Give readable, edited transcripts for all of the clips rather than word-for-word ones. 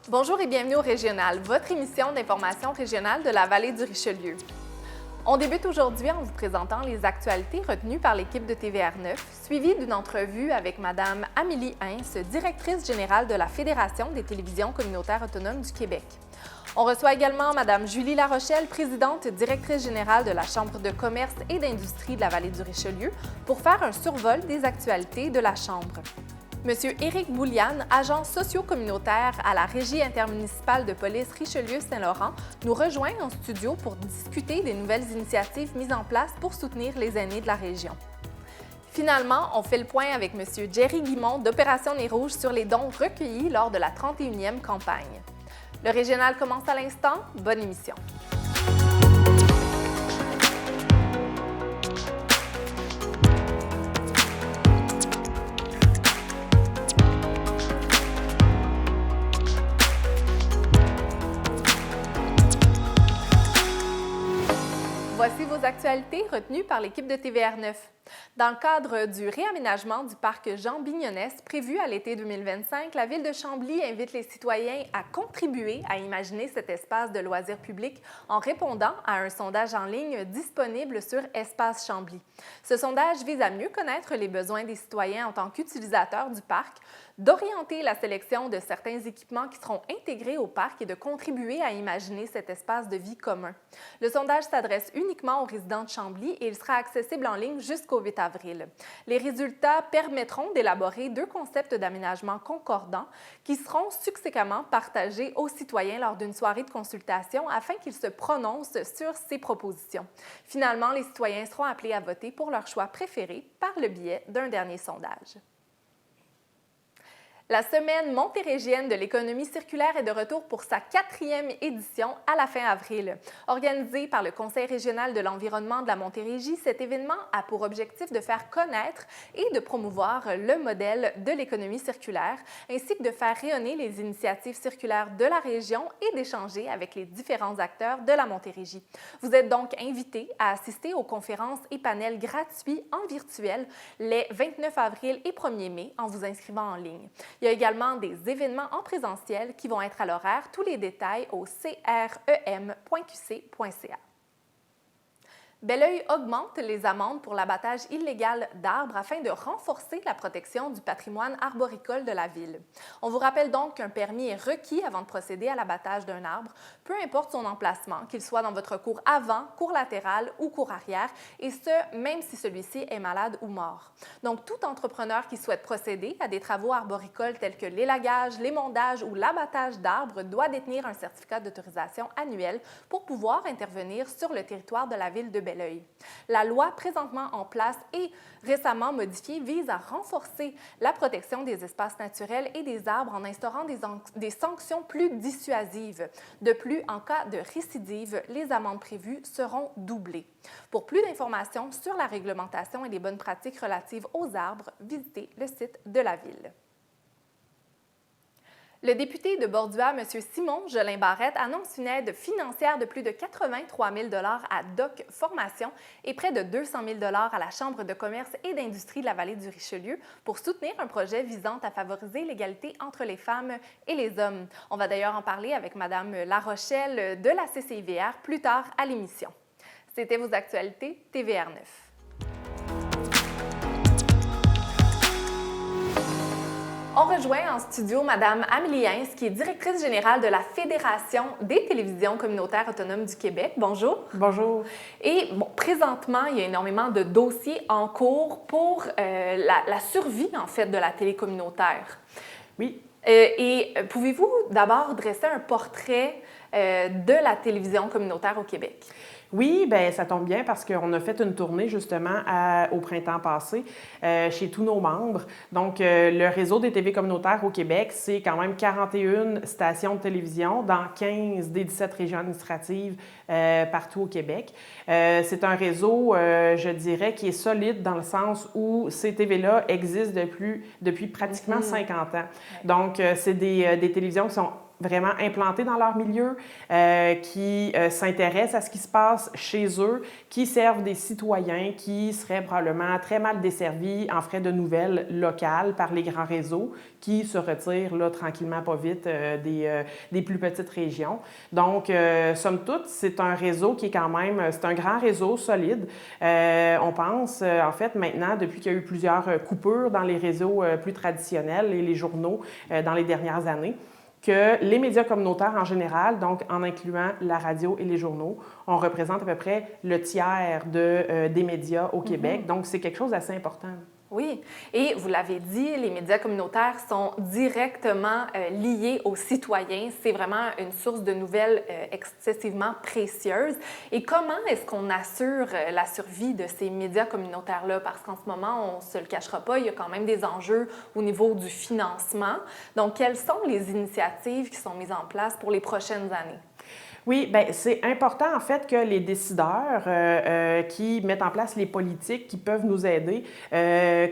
Bonjour et bienvenue au Régional, votre émission d'information régionale de la vallée du Richelieu. On débute aujourd'hui en vous présentant les actualités retenues par l'équipe de TVR9, suivie d'une entrevue avec Mme Amélie Hintz, directrice générale de la Fédération des télévisions communautaires autonomes du Québec. On reçoit également Mme Julie Larochelle, présidente directrice générale de la Chambre de commerce et d'industrie de la vallée du Richelieu, pour faire un survol des actualités de la Chambre. Monsieur Éric Bouliane, agent socio-communautaire à la Régie intermunicipale de police Richelieu-Saint-Laurent, nous rejoint en studio pour discuter des nouvelles initiatives mises en place pour soutenir les aînés de la région. Finalement, on fait le point avec Monsieur Jerry Guimond d'Opération Nez Rouge sur les dons recueillis lors de la 31e campagne. Le Régional commence à l'instant. Bonne émission. Voici vos actualités retenues par l'équipe de TVR9. Dans le cadre du réaménagement du parc Jean Bignonnès prévu à l'été 2025, la Ville de Chambly invite les citoyens à contribuer à imaginer cet espace de loisirs publics en répondant à un sondage en ligne disponible sur Espace Chambly. Ce sondage vise à mieux connaître les besoins des citoyens en tant qu'utilisateurs du parc, d'orienter la sélection de certains équipements qui seront intégrés au parc et de contribuer à imaginer cet espace de vie commun. Le sondage s'adresse uniquement aux résidents de Chambly et il sera accessible en ligne jusqu'au 8 avril. Les résultats permettront d'élaborer 2 concepts d'aménagement concordants qui seront succinctement partagés aux citoyens lors d'une soirée de consultation afin qu'ils se prononcent sur ces propositions. Finalement, les citoyens seront appelés à voter pour leur choix préféré par le biais d'un dernier sondage. La Semaine montérégienne de l'économie circulaire est de retour pour sa 4e édition à la fin avril. Organisé par le Conseil régional de l'environnement de la Montérégie, cet événement a pour objectif de faire connaître et de promouvoir le modèle de l'économie circulaire, ainsi que de faire rayonner les initiatives circulaires de la région et d'échanger avec les différents acteurs de la Montérégie. Vous êtes donc invités à assister aux conférences et panels gratuits en virtuel les 29 avril et 1er mai en vous inscrivant en ligne. Il y a également des événements en présentiel qui vont être à l'horaire. Tous les détails au crem.qc.ca. Belleuil augmente les amendes pour l'abattage illégal d'arbres afin de renforcer la protection du patrimoine arboricole de la ville. On vous rappelle donc qu'un permis est requis avant de procéder à l'abattage d'un arbre, peu importe son emplacement, qu'il soit dans votre cour avant, cour latérale ou cour arrière, et ce, même si celui-ci est malade ou mort. Donc, tout entrepreneur qui souhaite procéder à des travaux arboricoles tels que l'élagage, l'émondage ou l'abattage d'arbres doit détenir un certificat d'autorisation annuel pour pouvoir intervenir sur le territoire de la ville de Belleuil. La loi présentement en place et récemment modifiée vise à renforcer la protection des espaces naturels et des arbres en instaurant des sanctions plus dissuasives. De plus, en cas de récidive, les amendes prévues seront doublées. Pour plus d'informations sur la réglementation et les bonnes pratiques relatives aux arbres, visitez le site de la Ville. Le député de Bordua, M. Simon Jolin-Barrette, annonce une aide financière de plus de 83 000 $ à DOC Formation et près de 200 000 $ à la Chambre de commerce et d'industrie de la vallée du Richelieu pour soutenir un projet visant à favoriser l'égalité entre les femmes et les hommes. On va d'ailleurs en parler avec Mme Larochelle de la CCIVR plus tard à l'émission. C'était vos actualités TVR9. On rejoint en studio Mme Amélie Hintz, qui est directrice générale de la Fédération des télévisions communautaires autonomes du Québec. Bonjour. Bonjour. Et présentement, il y a énormément de dossiers en cours pour la survie, en fait, de la télé communautaire. Oui. Et pouvez-vous d'abord dresser un portrait de la télévision communautaire au Québec? Oui, bien, ça tombe bien parce qu'on a fait une tournée justement au printemps passé chez tous nos membres. Donc, le réseau des TV communautaires au Québec, c'est quand même 41 stations de télévision dans 15 des 17 régions administratives partout au Québec. C'est un réseau, je dirais, qui est solide dans le sens où ces TV-là existent depuis pratiquement 50 ans. Donc, c'est des télévisions qui sont vraiment implantés dans leur milieu, qui s'intéressent à ce qui se passe chez eux, qui servent des citoyens qui seraient probablement très mal desservis en frais de nouvelles locales par les grands réseaux qui se retirent là, tranquillement, pas vite, des plus petites régions. Donc, somme toute, c'est un réseau qui est quand même, c'est un grand réseau solide. On pense, en fait, maintenant, depuis qu'il y a eu plusieurs coupures dans les réseaux plus traditionnels et les journaux dans les dernières années, que les médias communautaires en général, donc en incluant la radio et les journaux, on représente à peu près le tiers des médias au Québec. Donc, c'est quelque chose d'assez important. Oui, et vous l'avez dit, les médias communautaires sont directement liés aux citoyens. C'est vraiment une source de nouvelles excessivement précieuse. Et comment est-ce qu'on assure la survie de ces médias communautaires-là? Parce qu'en ce moment, on ne se le cachera pas, il y a quand même des enjeux au niveau du financement. Donc, quelles sont les initiatives qui sont mises en place pour les prochaines années? Oui, bien, c'est important en fait que les décideurs qui mettent en place les politiques qui peuvent nous aider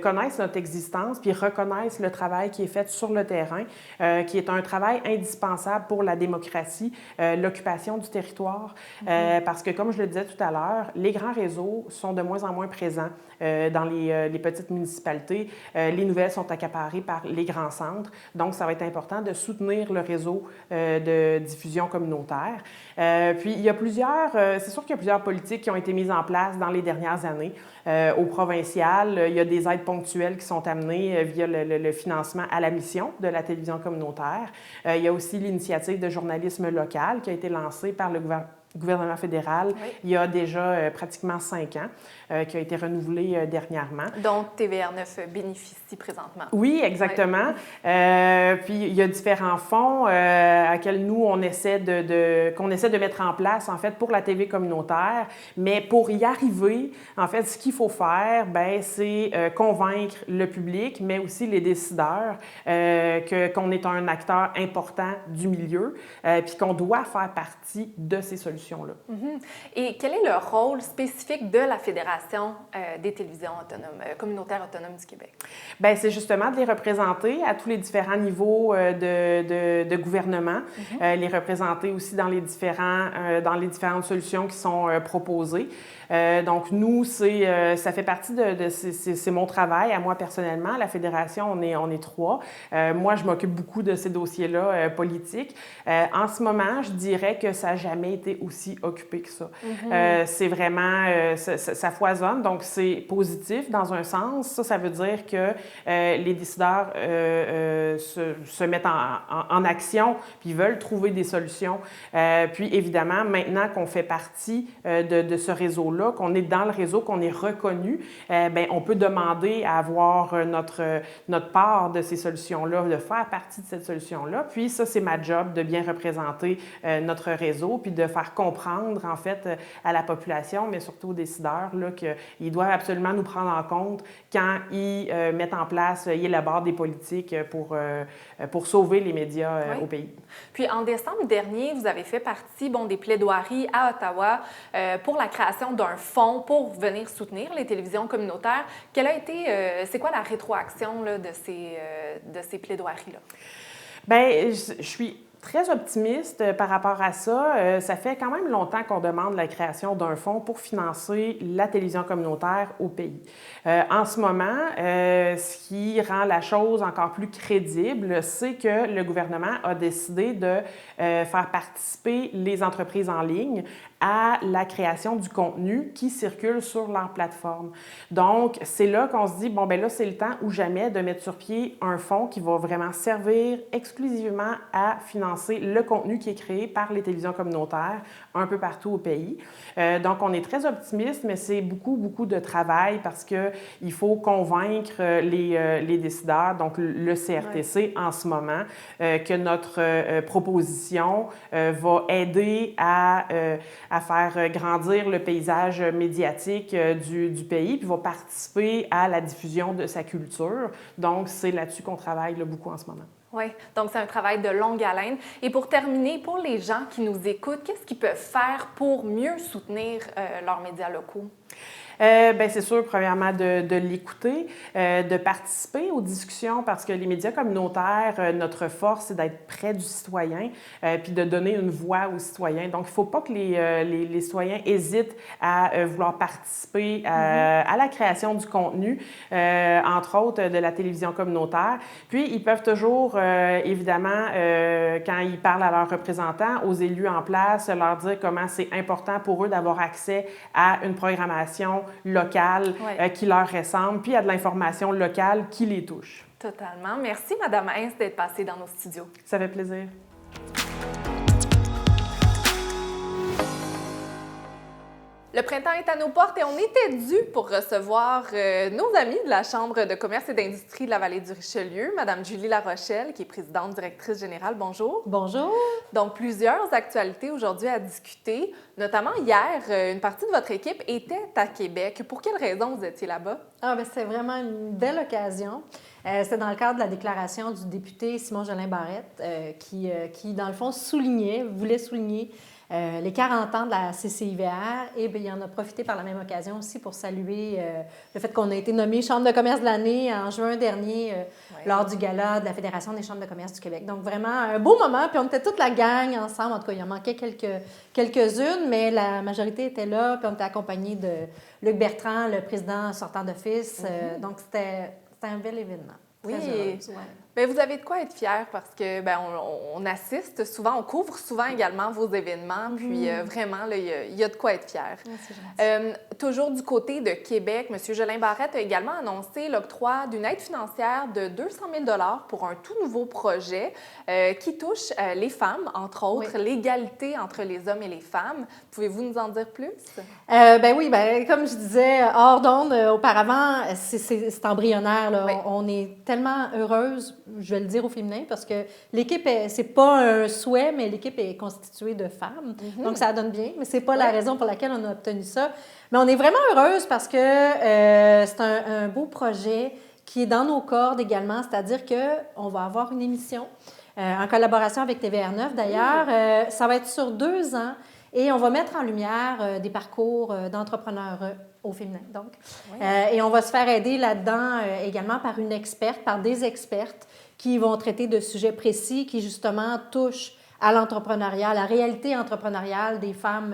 connaissent notre existence puis reconnaissent le travail qui est fait sur le terrain, qui est un travail indispensable pour la démocratie, l'occupation du territoire, parce que comme je le disais tout à l'heure, les grands réseaux sont de moins en moins présents dans les petites municipalités. Les nouvelles sont accaparées par les grands centres, donc ça va être important de soutenir le réseau de diffusion communautaire. Puis, il y a c'est sûr qu'il y a plusieurs politiques qui ont été mises en place dans les dernières années. Au provincial, il y a des aides ponctuelles qui sont amenées via le financement à la mission de la télévision communautaire. Il y a aussi l'initiative de journalisme local qui a été lancée par le gouvernement fédéral il y a déjà pratiquement 5 ans, qui a été renouvelé dernièrement. Dont TVR9 bénéficie présentement. Oui, exactement. Puis il y a différents fonds à lesquels nous, qu'on essaie de mettre en place, en fait, pour la TV communautaire. Mais pour y arriver, en fait, ce qu'il faut faire, bien, c'est convaincre le public, mais aussi les décideurs, qu'on est un acteur important du milieu, puis qu'on doit faire partie de ces solutions. Et quel est le rôle spécifique de la Fédération des télévisions communautaires autonomes du Québec? Bien, c'est justement de les représenter à tous les différents niveaux de gouvernement, les représenter aussi dans les différentes solutions qui sont proposées. Donc, nous, ça fait partie c'est mon travail, à moi personnellement. À la Fédération, on est 3. Moi, je m'occupe beaucoup de ces dossiers-là politiques. En ce moment, je dirais que ça n'a jamais été aussi occupé que ça. C'est vraiment, ça foisonne, donc c'est positif dans un sens. Ça veut dire que les décideurs se mettent en action, puis veulent trouver des solutions. Puis évidemment, maintenant qu'on fait partie de ce réseau-là, qu'on est dans le réseau, qu'on est reconnu, bien, on peut demander à avoir notre part de ces solutions-là, de faire partie de cette solution-là. Puis ça, c'est ma job de bien représenter notre réseau, puis de faire comprendre, en fait, à la population, mais surtout aux décideurs, là, qu'ils doivent absolument nous prendre en compte quand ils mettent en place, ils élaborent des politiques pour sauver les médias au pays. Puis en décembre dernier, vous avez fait partie des plaidoiries à Ottawa pour la création d'un fonds pour venir soutenir les télévisions communautaires. C'est quoi la rétroaction là, de ces plaidoiries-là? Bien, je suis très optimiste par rapport à ça. Ça fait quand même longtemps qu'on demande la création d'un fonds pour financer la télévision communautaire au pays. En ce moment, ce qui rend la chose encore plus crédible, c'est que le gouvernement a décidé de faire participer les entreprises en ligne à la création du contenu qui circule sur leur plateforme. Donc, c'est là qu'on se dit, bon, bien là, c'est le temps ou jamais de mettre sur pied un fonds qui va vraiment servir exclusivement à financer le contenu qui est créé par les télévisions communautaires un peu partout au pays. Donc, on est très optimiste, mais c'est beaucoup, beaucoup de travail parce qu'il faut convaincre les décideurs, donc le CRTC en ce moment, que notre proposition va aider à faire grandir le paysage médiatique du pays, puis va participer à la diffusion de sa culture. Donc, c'est là-dessus qu'on travaille là, beaucoup en ce moment. Oui, donc c'est un travail de longue haleine. Et pour terminer, pour les gens qui nous écoutent, qu'est-ce qu'ils peuvent faire pour mieux soutenir leurs médias locaux? Bien, c'est sûr, premièrement, de l'écouter, de participer aux discussions parce que les médias communautaires, notre force, c'est d'être près du citoyen puis de donner une voix aux citoyens. Donc, il ne faut pas que les citoyens hésitent à vouloir participer à la création du contenu, entre autres de la télévision communautaire. Puis, ils peuvent toujours, évidemment, quand ils parlent à leurs représentants, aux élus en place, leur dire comment c'est important pour eux d'avoir accès à une programmation locale qui leur ressemble, puis à de l'information locale qui les touche. Totalement. Merci, Mme Hintz, d'être passée dans nos studios. Ça fait plaisir. Le printemps est à nos portes et on était dû pour recevoir nos amis de la Chambre de commerce et d'industrie de la Vallée du Richelieu, Mme Julie Larochelle, qui est présidente directrice générale. Bonjour. Bonjour. Donc, plusieurs actualités aujourd'hui à discuter. Notamment hier, une partie de votre équipe était à Québec. Pour quelles raisons vous étiez là-bas? C'était vraiment une belle occasion. C'était dans le cadre de la déclaration du député Simon Jolin Barrette qui, dans le fond, voulait souligner les 40 ans de la CCIVR. Et bien, il en a profité par la même occasion aussi pour saluer le fait qu'on a été nommé Chambre de commerce de l'année en juin dernier lors du gala de la Fédération des chambres de commerce du Québec. Donc, vraiment, un beau moment. Puis on était toute la gang ensemble. En tout cas, il en manquait quelques-unes, mais la majorité était là. Puis on était accompagnés de Luc Bertrand, le président sortant d'office. Donc, c'était un bel événement. Oui. Très heureuse, Bien, vous avez de quoi être fière parce que bien, on assiste souvent, on couvre souvent également vos événements, puis vraiment, là, il y a de quoi être fière. Toujours du côté de Québec, M. Jolin Barrette a également annoncé l'octroi d'une aide financière de 200 000 $ pour un tout nouveau projet qui touche les femmes, entre autres, l'égalité entre les hommes et les femmes. Pouvez-vous nous en dire plus? Comme je disais hors d'onde auparavant, c'est embryonnaire. Là. On est tellement heureuse, je vais le dire au féminin, parce que l'équipe, c'est pas un souhait, mais l'équipe est constituée de femmes. Donc, ça donne bien, mais c'est pas la raison pour laquelle on a obtenu ça. Mais on est vraiment heureuse parce que c'est un beau projet qui est dans nos cordes également, c'est-à-dire qu'on va avoir une émission en collaboration avec TVR9 d'ailleurs. Ça va être sur 2 ans. Et on va mettre en lumière des parcours d'entrepreneurs au féminin. Donc. Et on va se faire aider là-dedans également par des expertes qui vont traiter de sujets précis qui, justement, touchent à l'entrepreneuriat, à la réalité entrepreneuriale des femmes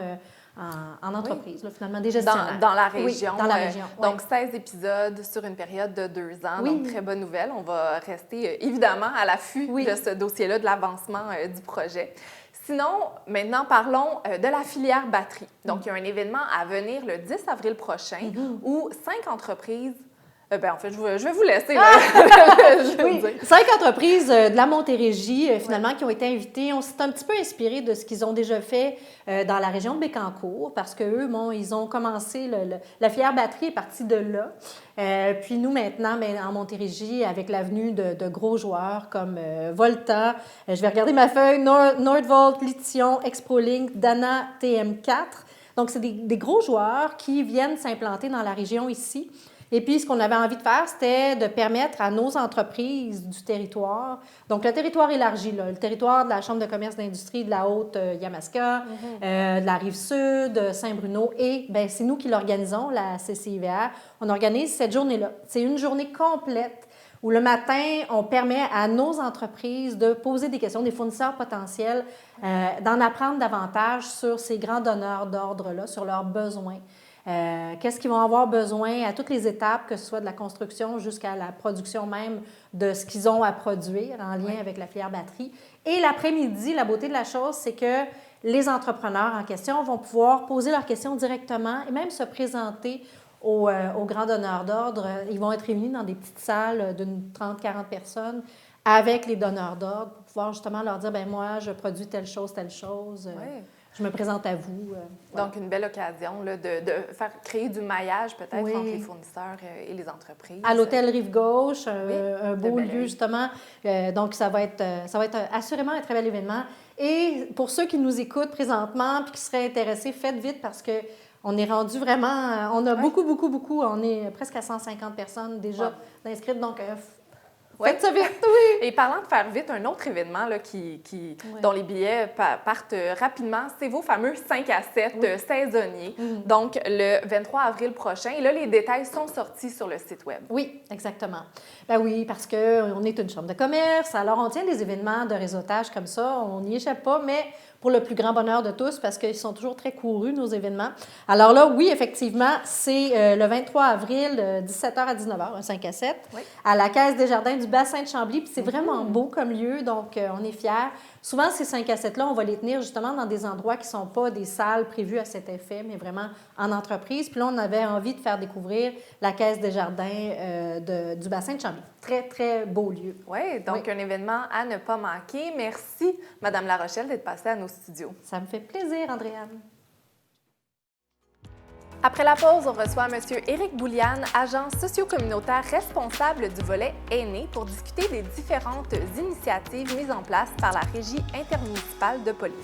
en entreprise, là, finalement, des gestionnaires. Dans la région. Oui, dans la région. Donc, 16 épisodes sur une période de 2 ans. Donc, très bonne nouvelle. On va rester évidemment à l'affût de ce dossier-là, de l'avancement du projet. Sinon, maintenant, parlons de la filière batterie. Donc, il y a un événement à venir le 10 avril prochain où 5 entreprises... en fait, je vais vous laisser. Là. 5 entreprises de la Montérégie, finalement, qui ont été invitées. On s'est un petit peu inspiré de ce qu'ils ont déjà fait dans la région de Bécancour, parce qu'eux, ils ont commencé, la filière batterie est partie de là. Puis nous, maintenant, en Montérégie, avec l'avenue de gros joueurs comme Volta, je vais regarder ma feuille, Nordvolt, Lithium, Exprolink, Dana, TM4. Donc, c'est des gros joueurs qui viennent s'implanter dans la région ici. Et puis, ce qu'on avait envie de faire, c'était de permettre à nos entreprises du territoire, donc le territoire élargi, là, le territoire de la Chambre de commerce d'industrie de la Haute-Yamaska, de la Rive-Sud, Saint-Bruno, et bien, c'est nous qui l'organisons, la CCIVR. On organise cette journée-là. C'est une journée complète où le matin, on permet à nos entreprises de poser des questions, des fournisseurs potentiels, d'en apprendre davantage sur ces grands donneurs d'ordre-là, sur leurs besoins. Qu'est-ce qu'ils vont avoir besoin à toutes les étapes, que ce soit de la construction jusqu'à la production même de ce qu'ils ont à produire en lien avec la filière batterie. Et l'après-midi, la beauté de la chose, c'est que les entrepreneurs en question vont pouvoir poser leurs questions directement et même se présenter aux grands donneurs d'ordre. Ils vont être réunis dans des petites salles d'une 30-40 personnes avec les donneurs d'ordre pour pouvoir justement leur dire, bien moi, je produis telle chose. Je me présente à vous. Donc, une belle occasion là, de faire créer du maillage peut-être entre les fournisseurs et les entreprises. À l'hôtel Rive-Gauche, un beau lieu justement. Donc, ça va être assurément un très bel événement. Et pour ceux qui nous écoutent présentement et qui seraient intéressés, faites vite parce qu'on est rendu vraiment... On a beaucoup. On est presque à 150 personnes déjà inscrites. Donc, Ouais. Faites ça vite, oui! Et parlant de faire vite, un autre événement là, dont les billets partent rapidement, c'est vos fameux 5 à 7 saisonniers. Donc, le 23 avril prochain. Et là, les détails sont sortis sur le site Web. Oui, exactement. Ben oui, parce qu'on est une chambre de commerce, alors on tient des événements de réseautage comme ça, on n'y échappe pas, mais pour le plus grand bonheur de tous, parce qu'ils sont toujours très courus, nos événements. Alors là, oui, effectivement, c'est le 23 avril, 17h à 19h, un 5 à 7, à la Caisse des Jardins du Bassin de Chambly, puis c'est vraiment beau comme lieu, donc on est fiers. Souvent, ces 5 à 7-là, on va les tenir justement dans des endroits qui ne sont pas des salles prévues à cet effet, mais vraiment en entreprise. Puis là, on avait envie de faire découvrir la Caisse des Jardins du Bassin de Chambly. Très, très beau lieu. Oui, donc un événement à ne pas manquer. Merci, Madame La Rochelle, d'être passée à nos studios. Ça me fait plaisir, Andréane. Après la pause, on reçoit M. Éric Bouliane, agent socio-communautaire responsable du volet aîné, pour discuter des différentes initiatives mises en place par la Régie intermunicipale de police.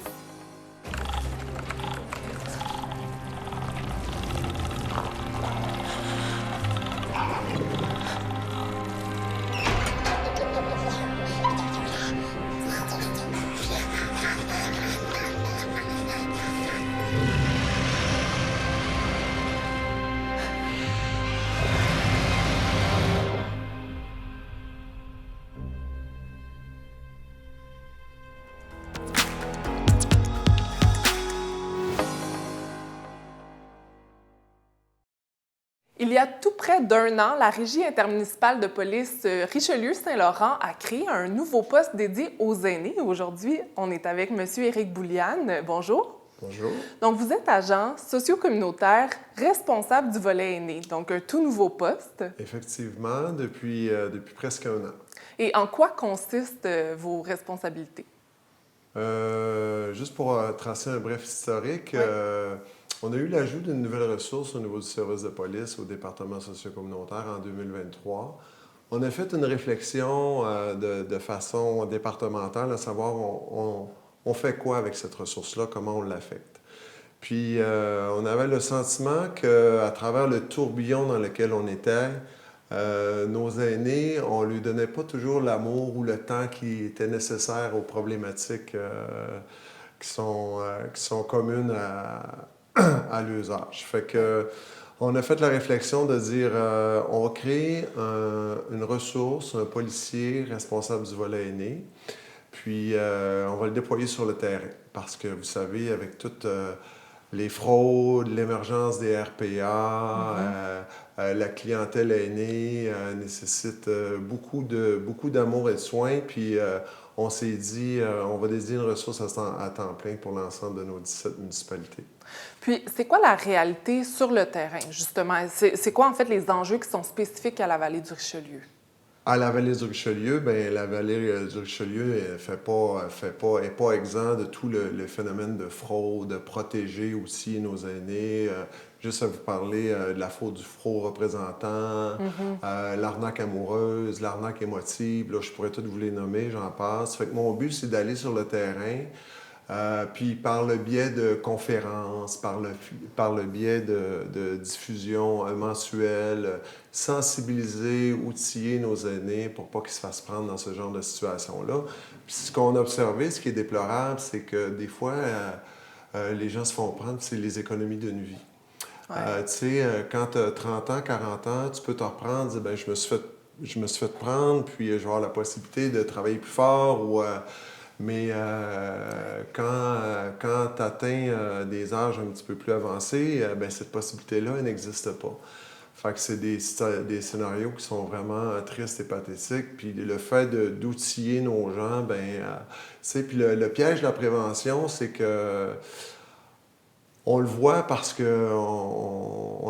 Il y a tout près d'un an, la Régie intermunicipale de police Richelieu-Saint-Laurent a créé un nouveau poste dédié aux aînés. Aujourd'hui, on est avec M. Éric Bouliane. Bonjour. Bonjour. Donc, vous êtes agent socio-communautaire responsable du volet aîné, donc un tout nouveau poste. Effectivement, depuis presque un an. Et en quoi consistent vos responsabilités? Juste pour tracer un bref historique, on a eu l'ajout d'une nouvelle ressource au niveau du service de police au département socio-communautaire en 2023. On a fait une réflexion de façon départementale, à savoir on fait quoi avec cette ressource-là, comment on l'affecte. Puis on avait le sentiment qu'à travers le tourbillon dans lequel on était, nos aînés, on ne lui donnait pas toujours l'amour ou le temps qui était nécessaire aux problématiques qui sont communes à l'usage. Fait que on a fait la réflexion de dire on va créer une ressource, un policier responsable du volet aîné, puis on va le déployer sur le terrain. Parce que vous savez, avec toutes les fraudes, l'émergence des RPA, la clientèle aînée nécessite beaucoup d'amour et de soins. Puis on s'est dit, on va dédier une ressource à temps plein pour l'ensemble de nos 17 municipalités. Puis, c'est quoi la réalité sur le terrain, justement? C'est quoi, en fait, les enjeux qui sont spécifiques à la vallée du Richelieu? À la vallée du Richelieu, bien, la vallée du Richelieu est pas exempt de tout le phénomène de fraude, de protéger aussi nos aînés. Juste à vous parler de la fraude du faux représentant, l'arnaque amoureuse, l'arnaque émotive. Là, je pourrais toutes vous les nommer, j'en passe. Fait que mon but, c'est d'aller sur le terrain, puis par le biais de conférences, par le biais de diffusion mensuelle, sensibiliser, outiller nos aînés pour pas qu'ils se fassent prendre dans ce genre de situation-là. Puis ce qu'on a observé, ce qui est déplorable, c'est que des fois, les gens se font prendre, c'est les économies d'une vie. Ouais. Tu sais, quand tu as 30 ans, 40 ans, tu peux te reprendre, dire, bien, je me suis fait prendre, puis je vais avoir la possibilité de travailler plus fort ou... Mais quand tu atteins des âges un petit peu plus avancés, ben, cette possibilité-là elle n'existe pas. Fait que c'est des scénarios qui sont vraiment tristes et pathétiques. Puis le fait d'outiller nos gens, ben, tu sais, puis le piège de la prévention, c'est que on le voit parce qu'on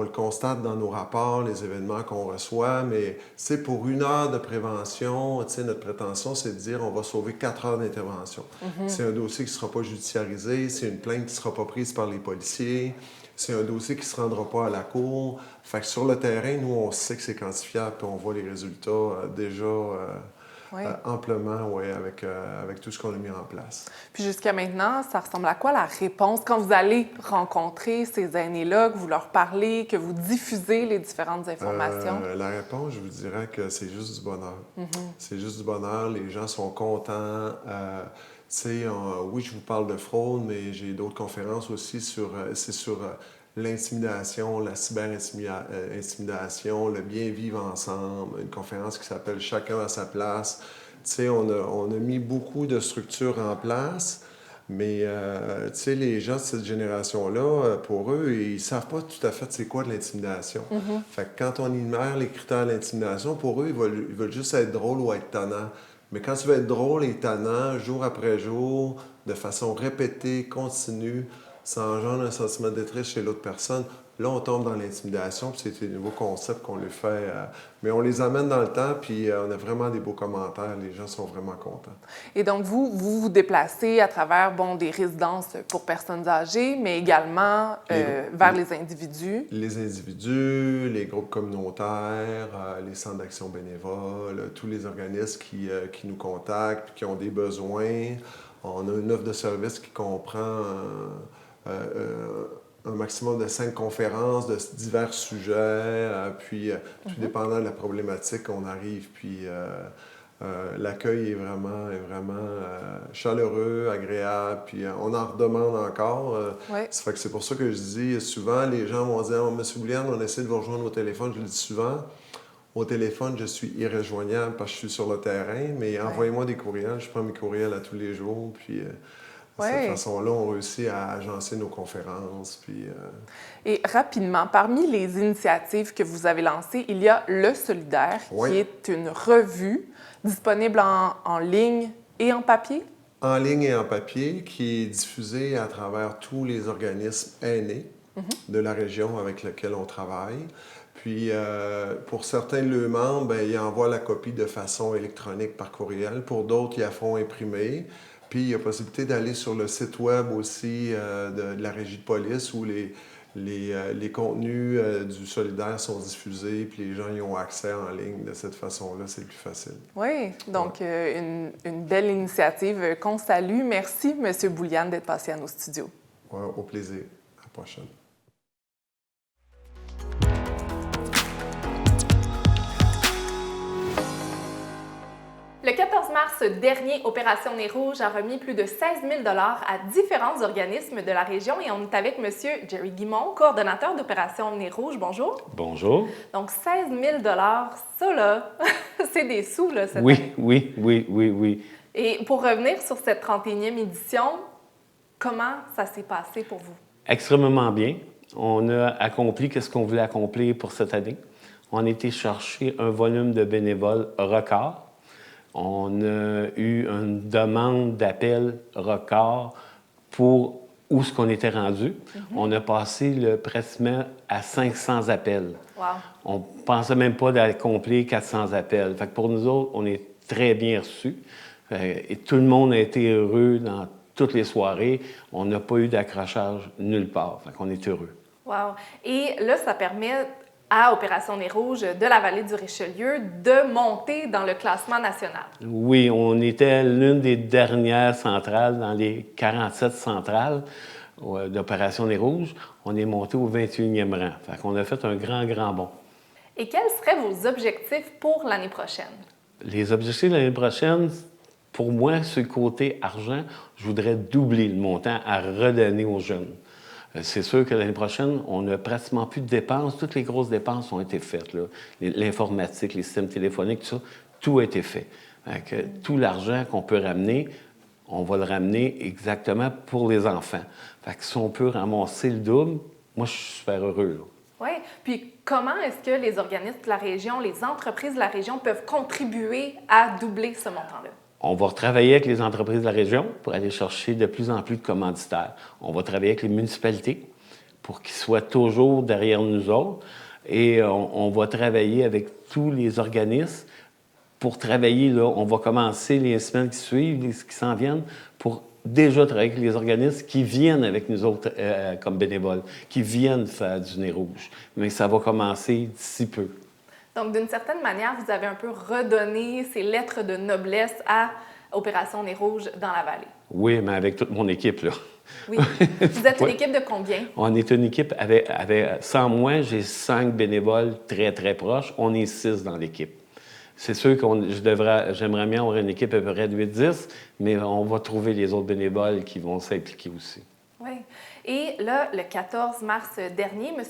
le constate dans nos rapports, les événements qu'on reçoit, mais pour 1 heure de prévention, notre prétention, c'est de dire on va sauver 4 heures d'intervention. C'est un dossier qui ne sera pas judiciarisé, c'est une plainte qui ne sera pas prise par les policiers, c'est un dossier qui ne se rendra pas à la cour. Fait que sur le terrain, nous, on sait que c'est quantifiable, puis on voit les résultats déjà amplement avec tout ce qu'on a mis en place. Puis jusqu'à maintenant, ça ressemble à quoi la réponse quand vous allez rencontrer ces aînés-là, que vous leur parlez, que vous diffusez les différentes informations? La réponse, je vous dirais que c'est juste du bonheur. C'est juste du bonheur. Les gens sont contents. Oui, je vous parle de fraude, mais j'ai d'autres conférences aussi sur l'intimidation, la cyber-intimidation, le bien vivre ensemble, une conférence qui s'appelle « Chacun à sa place ». Tu sais, on a mis beaucoup de structures en place, mais tu sais, les gens de cette génération-là, pour eux, ils ne savent pas tout à fait c'est quoi de l'intimidation. Fait que quand on énumère les critères de l'intimidation, pour eux, ils veulent juste être drôles ou être tannants. Mais quand tu veux être drôle et tannant, jour après jour, de façon répétée, continue, ça engendre un sentiment de détresse chez l'autre personne. Là, on tombe dans l'intimidation, puis c'est un nouveau concept qu'on le fait. Mais on les amène dans le temps, puis on a vraiment des beaux commentaires. Les gens sont vraiment contents. Et donc, vous déplacez à travers, des résidences pour personnes âgées, mais également vers les individus. Les individus, les groupes communautaires, les centres d'action bénévole, tous les organismes qui nous contactent, puis qui ont des besoins. On a une offre de service qui comprend un maximum de 5 conférences de divers sujets, puis tout dépendant de la problématique, on arrive, puis l'accueil est vraiment chaleureux, agréable, puis on en redemande encore. Ça fait que c'est pour ça que je dis souvent, les gens vont dire « Monsieur Bouliane, on essaie de vous rejoindre au téléphone », je le dis souvent. Au téléphone, je suis irréjoignable parce que je suis sur le terrain, mais envoyez-moi des courriels, je prends mes courriels à tous les jours, puis... De cette façon-là, on réussit à agencer nos conférences. Et rapidement, parmi les initiatives que vous avez lancées, il y a Le Solidaire, qui est une revue disponible en ligne et en papier? En ligne et en papier, qui est diffusée à travers tous les organismes aînés de la région avec lesquels on travaille. Puis, pour certains de leurs membres, ils envoient la copie de façon électronique par courriel. Pour d'autres, ils la font imprimer. Puis, il y a possibilité d'aller sur le site web aussi de la Régie de police où les contenus du Solidaire sont diffusés, puis les gens y ont accès en ligne. De cette façon-là, c'est plus facile. Oui, donc une belle initiative qu'on salue. Merci, M. Bouliane, d'être passé à nos studios. Ouais, au plaisir. À la prochaine. Le 14 mars dernier, Opération Nez Rouge a remis plus de 16 000 $ à différents organismes de la région et on est avec M. Jerry Guimond, coordonnateur d'Opération Nez Rouge. Bonjour. Bonjour. Donc, 16 000 $, ça là, c'est des sous là, cette année. Oui. Et pour revenir sur cette 31e édition, comment ça s'est passé pour vous? Extrêmement bien. On a accompli ce qu'on voulait accomplir pour cette année. On a été chercher un volume de bénévoles record. On a eu une demande d'appel record pour où ce qu'on était rendu. On a passé pratiquement à 500 appels. Wow. On ne pensait même pas d'accomplir 400 appels. Fait que pour nous autres, on est très bien reçus. Et tout le monde a été heureux dans toutes les soirées. On n'a pas eu d'accrochage nulle part. Fait qu'on est heureux. Wow. Et là, ça permet à Opération Nez Rouge de la vallée du Richelieu de monter dans le classement national. Oui, on était l'une des dernières centrales dans les 47 centrales d'Opération Nez Rouge. On est monté au 21e rang. Fait qu'on a fait un grand bond. Et quels seraient vos objectifs pour l'année prochaine? Les objectifs de l'année prochaine, pour moi, sur le côté argent, je voudrais doubler le montant à redonner aux jeunes. C'est sûr que l'année prochaine, on n'a pratiquement plus de dépenses. Toutes les grosses dépenses ont été faites. L'informatique, les systèmes téléphoniques, tout a été fait. Tout l'argent qu'on peut ramener, on va le ramener exactement pour les enfants. Fait que si on peut ramasser le double, moi, je suis super heureux. Oui. Puis comment est-ce que les organismes de la région, les entreprises de la région peuvent contribuer à doubler ce montant-là? On va retravailler avec les entreprises de la région pour aller chercher de plus en plus de commanditaires. On va travailler avec les municipalités pour qu'ils soient toujours derrière nous autres. Et on va travailler avec tous les organismes pour travailler. Là, on va commencer les semaines qui suivent, qui s'en viennent, pour déjà travailler avec les organismes qui viennent avec nous autres comme bénévoles, qui viennent faire du Nez Rouge. Mais ça va commencer d'ici peu. Donc, d'une certaine manière, vous avez un peu redonné ces lettres de noblesse à Opération Nez Rouge dans la vallée. Oui, mais avec toute mon équipe, là. Oui. Vous êtes une Oui. équipe de combien? On est une équipe sans moi, j'ai 5 bénévoles très, très proches. On est 6 dans l'équipe. C'est sûr j'aimerais bien avoir une équipe à peu près de 8-10, mais on va trouver les autres bénévoles qui vont s'impliquer aussi. Oui. Et là, le 14 mars dernier, M.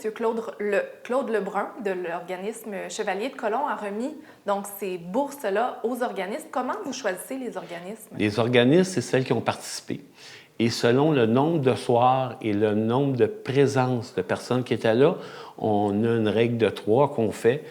Claude Lebrun de l'organisme Chevalier de Colomb a remis donc ces bourses-là aux organismes. Comment vous choisissez les organismes? Les organismes, c'est celles qui ont participé. Et selon le nombre de soirs et le nombre de présences de personnes qui étaient là, on a une règle de 3 qu'on fait,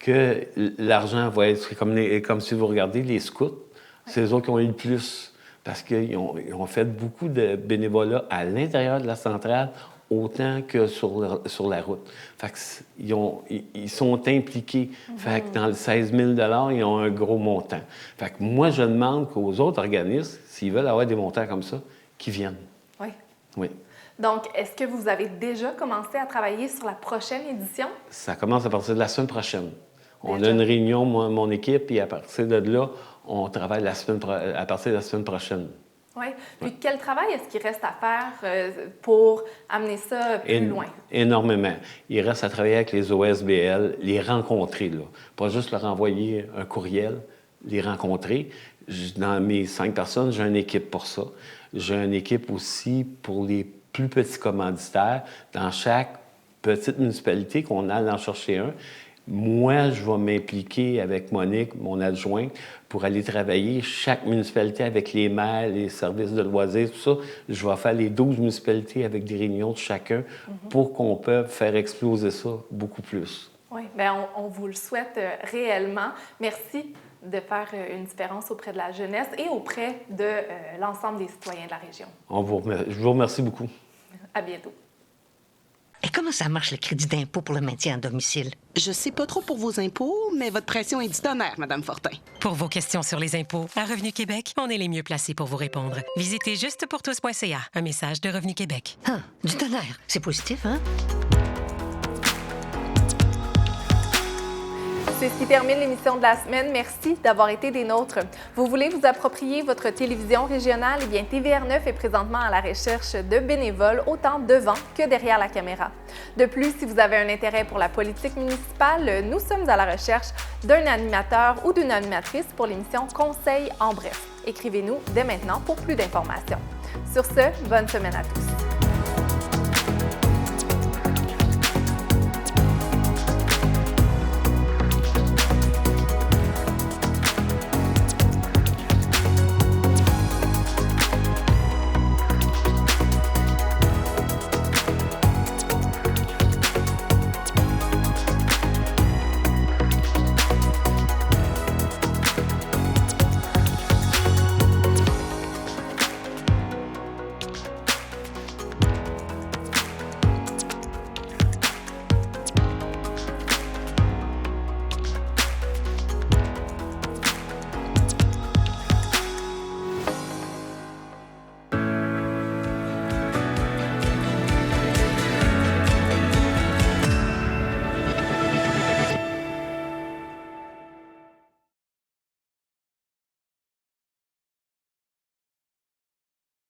que l'argent va être comme si vous regardez les scouts, c'est eux autres qui ont eu le plus. Parce qu'ils ont fait beaucoup de bénévolat à l'intérieur de la centrale, autant que sur la route. Fait ils sont impliqués. Fait que dans le 16 000 $, ils ont un gros montant. Fait que moi, je demande qu'aux autres organismes, s'ils veulent avoir des montants comme ça, qu'ils viennent. Oui. Oui. Donc, est-ce que vous avez déjà commencé à travailler sur la prochaine édition? Ça commence à partir de la semaine prochaine. On Déjà? a une réunion, moi, mon équipe, et à partir de là, on travaille à partir de la semaine prochaine. Oui. Puis quel travail est-ce qu'il reste à faire pour amener ça plus loin? Énormément. Il reste à travailler avec les OSBL, les rencontrer, là. Pas juste leur envoyer un courriel, les rencontrer. Dans mes 5 personnes, j'ai une équipe pour ça. J'ai une équipe aussi pour les plus petits commanditaires. Dans chaque petite municipalité qu'on a en chercher un, moi, je vais m'impliquer avec Monique, mon adjointe, pour aller travailler chaque municipalité avec les maires, les services de loisirs, tout ça. Je vais faire les 12 municipalités avec des réunions de chacun pour qu'on puisse faire exploser ça beaucoup plus. Oui, bien, on vous le souhaite réellement. Merci de faire une différence auprès de la jeunesse et auprès de l'ensemble des citoyens de la région. Je vous remercie beaucoup. À bientôt. Et comment ça marche le crédit d'impôt pour le maintien à domicile? Je sais pas trop pour vos impôts, mais votre pression est du tonnerre, Madame Fortin. Pour vos questions sur les impôts, à Revenu Québec, on est les mieux placés pour vous répondre. Visitez justepourtous.ca. Un message de Revenu Québec. Ah, du tonnerre. C'est positif, hein? C'est ce qui termine l'émission de la semaine. Merci d'avoir été des nôtres. Vous voulez vous approprier votre télévision régionale? Eh bien, TVR9 est présentement à la recherche de bénévoles, autant devant que derrière la caméra. De plus, si vous avez un intérêt pour la politique municipale, nous sommes à la recherche d'un animateur ou d'une animatrice pour l'émission Conseil en bref. Écrivez-nous dès maintenant pour plus d'informations. Sur ce, bonne semaine à tous.